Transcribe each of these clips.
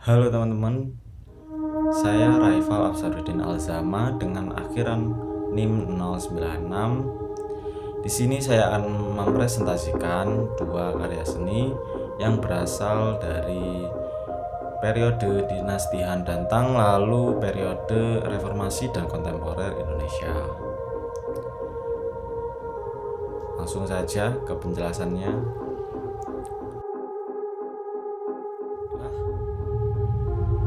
Halo teman-teman, saya Raifal Absaruddin Alzama dengan akhiran NIM 096. Di sini saya akan mempresentasikan dua karya seni yang berasal dari periode dinasti Han dan Tang, lalu periode reformasi dan kontemporer Indonesia. Langsung saja ke penjelasannya.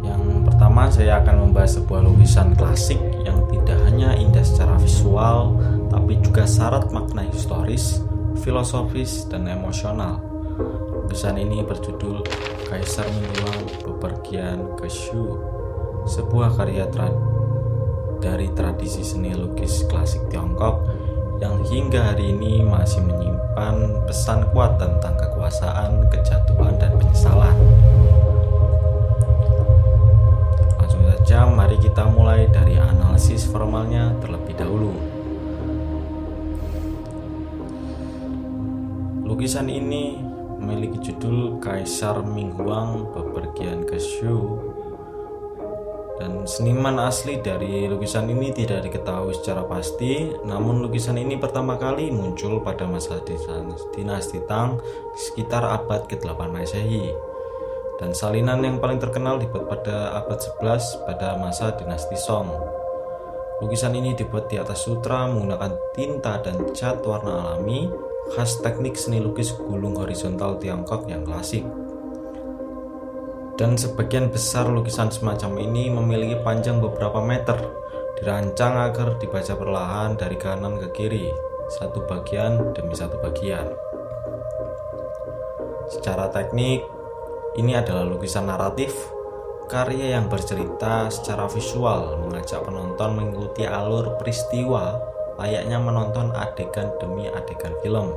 Yang pertama, saya akan membahas sebuah lukisan klasik yang tidak hanya indah secara visual, tapi juga syarat makna historis, filosofis, dan emosional. Lukisan ini berjudul Kaisar Minhuang Bepergian ke Shu, sebuah karya dari tradisi seni lukis klasik Tiongkok yang hingga hari ini masih menyimpan pesan kuat tentang kekuasaan, kejatuhan, dan penyesalan. Mari kita mulai dari analisis formalnya terlebih dahulu. Lukisan ini memiliki judul Kaisar Minhuang Bepergian ke Shu, dan seniman asli dari lukisan ini tidak diketahui secara pasti. Namun lukisan ini pertama kali muncul pada masa dinasti Tang sekitar abad ke-8 Masehi. Dan salinan yang paling terkenal dibuat pada abad 11 pada masa dinasti Song. Lukisan ini dibuat di atas sutra menggunakan tinta dan cat warna alami, khas teknik seni lukis gulung horizontal Tiongkok yang klasik. Dan sebagian besar lukisan semacam ini memiliki panjang beberapa meter, dirancang agar dibaca perlahan dari kanan ke kiri, satu bagian demi satu bagian. Secara teknik, ini adalah lukisan naratif, karya yang bercerita secara visual, mengajak penonton mengikuti alur peristiwa layaknya menonton adegan demi adegan film.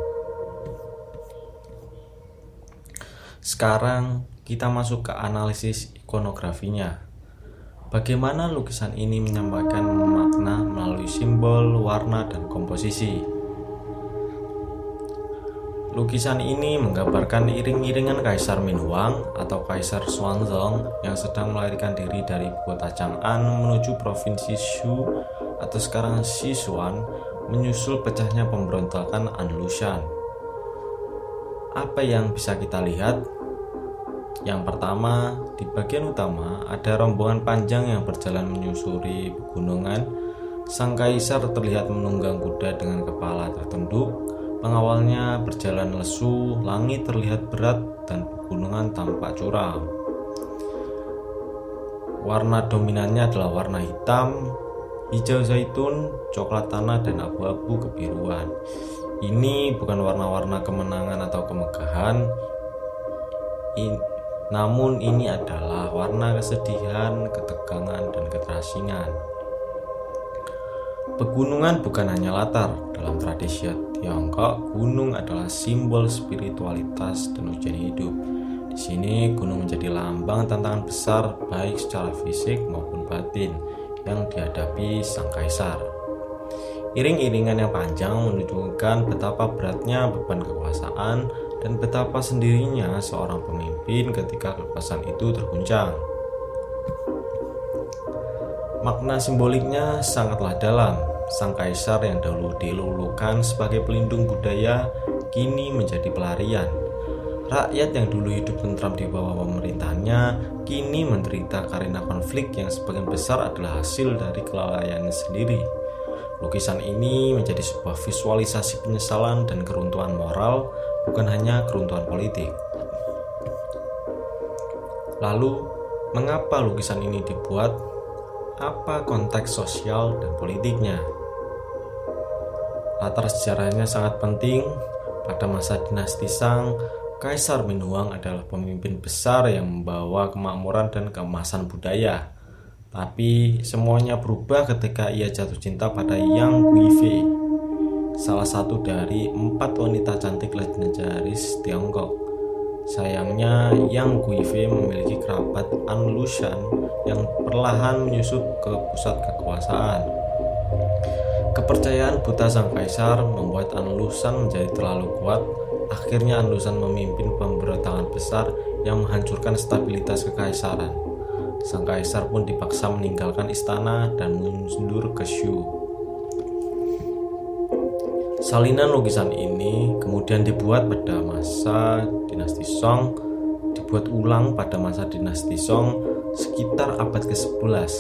Sekarang kita masuk ke analisis ikonografinya. Bagaimana lukisan ini menyampaikan makna melalui simbol, warna, dan komposisi. Lukisan ini menggambarkan iring-iringan Kaisar Minhuang atau Kaisar Xuanzong yang sedang melarikan diri dari ibu kota Chang'an menuju provinsi Shu atau sekarang Sichuan, menyusul pecahnya pemberontakan Anlushan. Apa yang bisa kita lihat? Yang pertama, di bagian utama ada rombongan panjang yang berjalan menyusuri pegunungan. Sang kaisar terlihat menunggang kuda dengan kepala tertunduk. Pengawalnya berjalan lesu, langit terlihat berat, dan pegunungan tampak curam. Warna dominannya adalah warna hitam, hijau zaitun, coklat tanah, dan abu-abu kebiruan. Ini bukan warna-warna kemenangan atau kemegahan, namun ini adalah warna kesedihan, ketegangan, dan keterasingan. Pegunungan bukan hanya latar. Dalam tradisi Tiongkok, gunung adalah simbol spiritualitas dan ujian hidup. Di sini gunung menjadi lambang tantangan besar baik secara fisik maupun batin yang dihadapi sang kaisar. Iring-iringan yang panjang menunjukkan betapa beratnya beban kekuasaan dan betapa sendirinya seorang pemimpin ketika kekuasaan itu terguncang. Makna simboliknya sangatlah dalam. Sang kaisar yang dahulu dilulukan sebagai pelindung budaya kini menjadi pelarian. Rakyat yang dulu hidup tentram di bawah pemerintahannya kini menderita karena konflik yang sebagian besar adalah hasil dari kelalaiannya sendiri. Lukisan ini menjadi sebuah visualisasi penyesalan dan keruntuhan moral, bukan hanya keruntuhan politik. Lalu, mengapa lukisan ini dibuat? Apa konteks sosial dan politiknya? Latar sejarahnya sangat penting. Pada masa dinasti Shang, Kaisar Minhuang adalah pemimpin besar yang membawa kemakmuran dan keemasan budaya. Tapi semuanya berubah ketika ia jatuh cinta pada Yang Guifei, salah satu dari 4 wanita cantik legendaris Tiongkok. Sayangnya, Yang Guifei memiliki kerabat Anlushan yang perlahan menyusup ke pusat kekuasaan. Kepercayaan buta sang kaisar membuat Anlushan menjadi terlalu kuat. Akhirnya Anlushan memimpin pemberontakan besar yang menghancurkan stabilitas kekaisaran. sang kaisar pun dipaksa meninggalkan istana dan mundur ke Shu. Salinan lukisan ini kemudian dibuat pada masa dinasti Song, dibuat ulang pada masa dinasti Song sekitar abad ke-11.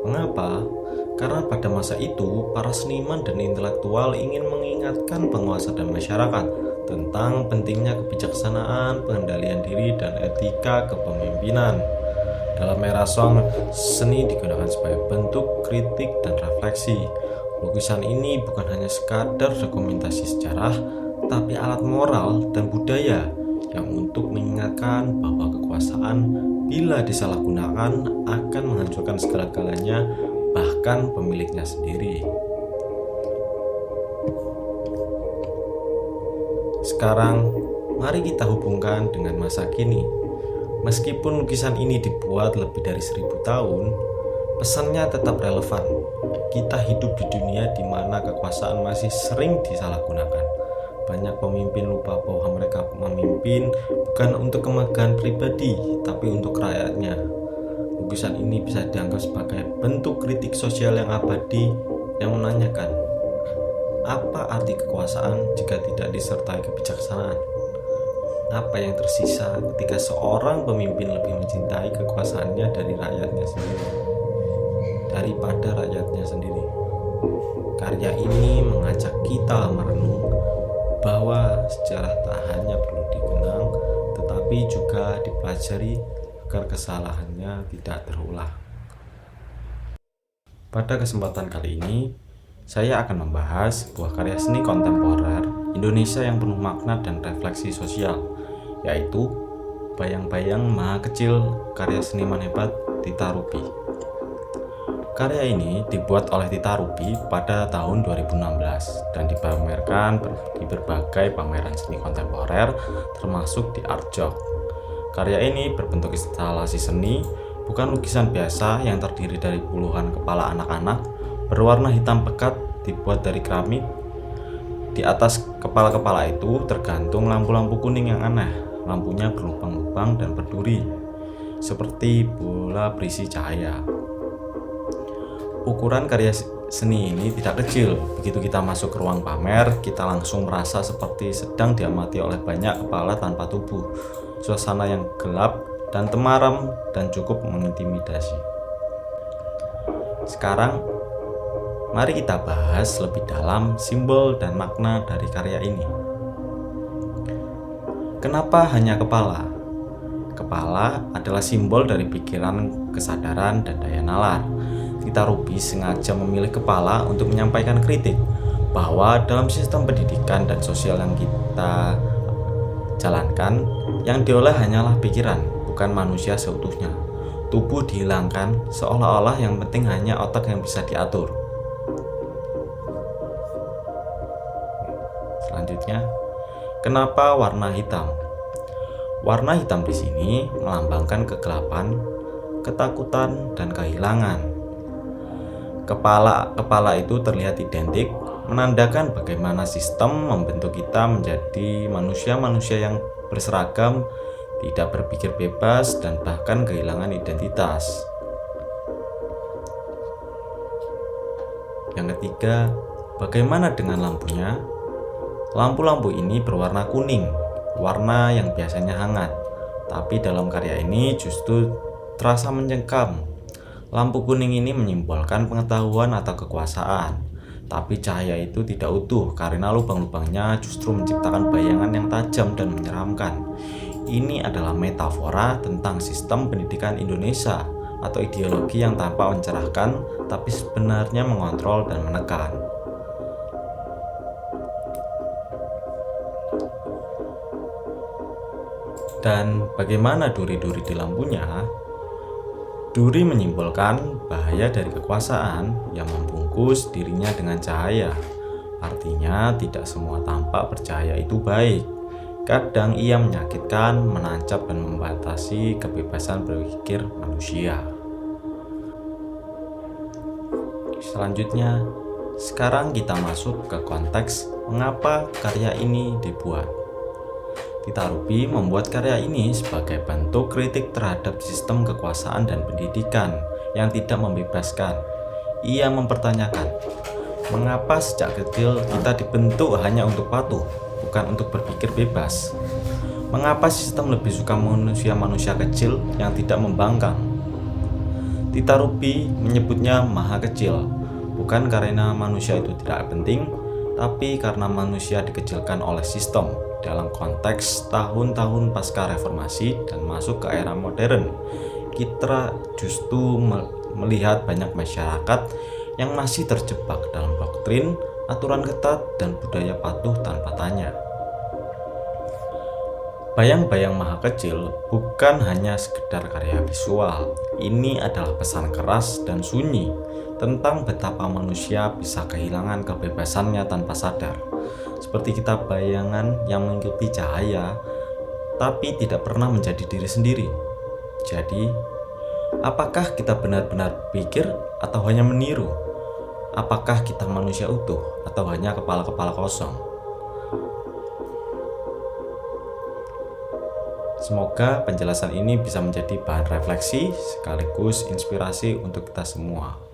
Mengapa? Karena pada masa itu, para seniman dan intelektual ingin mengingatkan penguasa dan masyarakat tentang pentingnya kebijaksanaan, pengendalian diri, dan etika kepemimpinan. Dalam era Song, seni digunakan sebagai bentuk kritik dan refleksi. Lukisan ini bukan hanya sekadar dokumentasi sejarah, tapi alat moral dan budaya yang untuk mengingatkan bahwa kekuasaan bila disalahgunakan akan menghancurkan segala-galanya, bahkan pemiliknya sendiri. Sekarang, mari kita hubungkan dengan masa kini. Meskipun lukisan ini dibuat lebih dari 1000 tahun, pesannya tetap relevan. Kita hidup di dunia di mana kekuasaan masih sering disalahgunakan. Banyak pemimpin lupa bahwa mereka memimpin bukan untuk kemegahan pribadi, tapi untuk rakyatnya. Lukisan ini bisa dianggap sebagai bentuk kritik sosial yang abadi yang menanyakan, apa arti kekuasaan jika tidak disertai kebijaksanaan? Apa yang tersisa ketika seorang pemimpin lebih mencintai kekuasaannya daripada rakyatnya sendiri? Karya ini mengajak kita merenung bahwa sejarah tak hanya perlu dikenang, tetapi juga dipelajari agar kesalahannya tidak terulang. Pada kesempatan kali ini, saya akan membahas sebuah karya seni kontemporer Indonesia yang penuh makna dan refleksi sosial, yaitu Bayang-Bayang Maha Kecil karya seniman hebat Tita Ruby. Karya ini dibuat oleh Tita Ruby pada tahun 2016 dan dipamerkan di berbagai pameran seni kontemporer termasuk di Art Jog. Karya ini berbentuk instalasi seni, bukan lukisan biasa yang terdiri dari puluhan kepala anak-anak berwarna hitam pekat dibuat dari keramik. Di atas kepala-kepala itu tergantung lampu-lampu kuning yang aneh. Lampunya berlubang-lubang dan berduri, seperti bola berisi cahaya. Ukuran karya seni ini tidak kecil. Begitu kita masuk ke ruang pamer, kita langsung merasa seperti sedang diamati oleh banyak kepala tanpa tubuh. Suasana yang gelap dan temaram dan cukup mengintimidasi. Sekarang, mari kita bahas lebih dalam simbol dan makna dari karya ini. Kenapa hanya kepala? Kepala adalah simbol dari pikiran, kesadaran, dan daya nalar. Tita Ruby sengaja memilih kepala untuk menyampaikan kritik bahwa dalam sistem pendidikan dan sosial yang kita jalankan, yang diolah hanyalah pikiran, bukan manusia seutuhnya. Tubuh dihilangkan, seolah-olah yang penting hanya otak yang bisa diatur. Selanjutnya, kenapa warna hitam? Warna hitam di sini melambangkan kegelapan, ketakutan, dan kehilangan. Kepala itu terlihat identik, menandakan bagaimana sistem membentuk kita menjadi manusia-manusia yang berseragam, tidak berpikir bebas, dan bahkan kehilangan identitas. Yang ketiga, bagaimana dengan lampunya? Lampu-lampu ini berwarna kuning, warna yang biasanya hangat, tapi dalam karya ini justru terasa mencengkam. Lampu kuning ini menyimbolkan pengetahuan atau kekuasaan, tapi cahaya itu tidak utuh karena lubang-lubangnya justru menciptakan bayangan yang tajam dan menyeramkan. Ini adalah metafora tentang sistem pendidikan Indonesia atau ideologi yang tanpa mencerahkan, tapi sebenarnya mengontrol dan menekan. Dan bagaimana duri-duri di lampunya? Duri menyimbolkan bahaya dari kekuasaan yang membungkus dirinya dengan cahaya. Artinya tidak semua tampak bercahaya itu baik. Kadang ia menyakitkan, menancap, dan membatasi kebebasan berpikir manusia. Selanjutnya, sekarang kita masuk ke konteks mengapa karya ini dibuat. Tita Ruby membuat karya ini sebagai bentuk kritik terhadap sistem kekuasaan dan pendidikan yang tidak membebaskan. Ia mempertanyakan, mengapa sejak kecil kita dibentuk hanya untuk patuh, bukan untuk berpikir bebas? Mengapa sistem lebih suka manusia-manusia kecil yang tidak membangkang? Tita Ruby menyebutnya maha kecil, bukan karena manusia itu tidak penting, tapi karena manusia dikecilkan oleh sistem. Dalam konteks tahun-tahun pasca reformasi dan masuk ke era modern, kita justru melihat banyak masyarakat yang masih terjebak dalam doktrin, aturan ketat, dan budaya patuh tanpa tanya. Bayang-bayang maha kecil bukan hanya sekedar karya visual. Ini adalah pesan keras dan sunyi tentang betapa manusia bisa kehilangan kebebasannya tanpa sadar. Seperti kita bayangan yang mengikuti cahaya, tapi tidak pernah menjadi diri sendiri. Jadi, apakah kita benar-benar berpikir atau hanya meniru? Apakah kita manusia utuh atau hanya kepala-kepala kosong? Semoga penjelasan ini bisa menjadi bahan refleksi sekaligus inspirasi untuk kita semua.